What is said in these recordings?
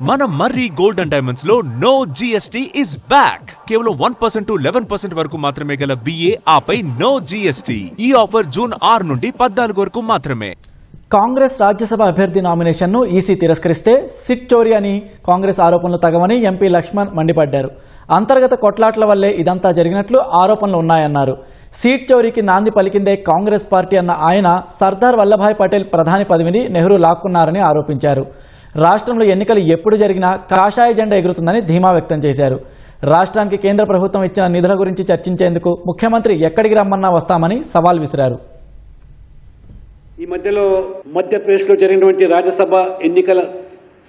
మన మర్రి gold and diamonds లో no GST is back. కేవలం 1% to 11% వరకు మాత్రమే గల విఏ ఆపై నో జిఎస్టీ. ఈ ఆఫర్ జూన్ 6 నుండి 14 వరకు మాత్రమే. కాంగ్రెస్ రాజ్యసభ అభ్యర్థి నామినేషన్ను ఈసీ తిరస్కరిస్తే సిట్ చోరీ అని కాంగ్రెస్ ఆరోపణలు తగవని ఎంపీ లక్ష్మణ్ మండిపడ్డారు. అంతర్గత కొట్లాట్ల వల్లే ఇదంతా జరిగినట్లు ఆరోపణలు ఉన్నాయన్నారు. సీట్ చోరీకి నాంది పలికిందే కాంగ్రెస్ పార్టీ అన్న ఆయన సర్దార్ వల్లభాయ్ పటేల్ ప్రధాని పదవిని నెహ్రూ లాక్కున్నారని ఆరోపించారు. రాష్ట్రంలో ఎన్నికలు ఎప్పుడు జరిగినా కాషాయ జెండా ఎగురుతుందని ధీమా వ్యక్తం చేశారు. రాష్ట్రానికి కేంద్ర ప్రభుత్వం ఇచ్చిన నిధుల గురించి చర్చించేందుకు ముఖ్యమంత్రి ఎక్కడికి రమ్మన్నా వస్తామని సవాల్ విసిరారు. ఈ మధ్యలో మధ్యప్రదేశ్లో జరిగినటువంటి రాజ్యసభ ఎన్నికల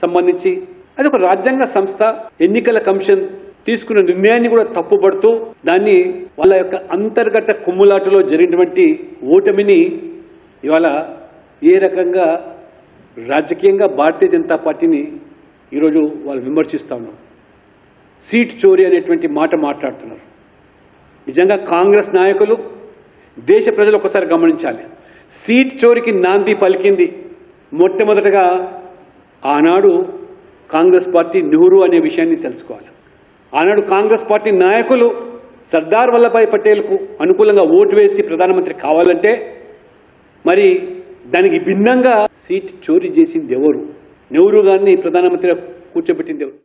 సంబంధించి అది ఒక రాజ్యాంగ సంస్థ, ఎన్నికల కమిషన్ తీసుకున్న నిర్ణయాన్ని కూడా తప్పుపడుతూ దాన్ని వాళ్ళ యొక్క అంతర్గత కుమ్ములాటలో జరిగినటువంటి ఓటమిని ఇవాళ ఏ రకంగా రాజకీయంగా భారతీయ జనతా పార్టీని ఈరోజు వాళ్ళు విమర్శిస్తూ ఉన్నారు. సీట్ చోరీ అనేటువంటి మాట మాట్లాడుతున్నారు. నిజంగా కాంగ్రెస్ నాయకులు, దేశ ప్రజలు ఒకసారి గమనించాలి. సీట్ చోరీకి నాంది పలికింది మొట్టమొదటగా ఆనాడు కాంగ్రెస్ పార్టీ నెహ్రూ అనే విషయాన్ని తెలుసుకోవాలి. ఆనాడు కాంగ్రెస్ పార్టీ నాయకులు సర్దార్ వల్లభాయ్ పటేల్కు అనుకూలంగా ఓటు వేసి ప్రధానమంత్రి కావాలంటే మరి దానికి భిన్నంగా సీట్ చోరీ చేసింది ఎవరు? నెహ్రూ గారిని ప్రధానమంత్రిగా కూర్చోబెట్టింది ఎవరు?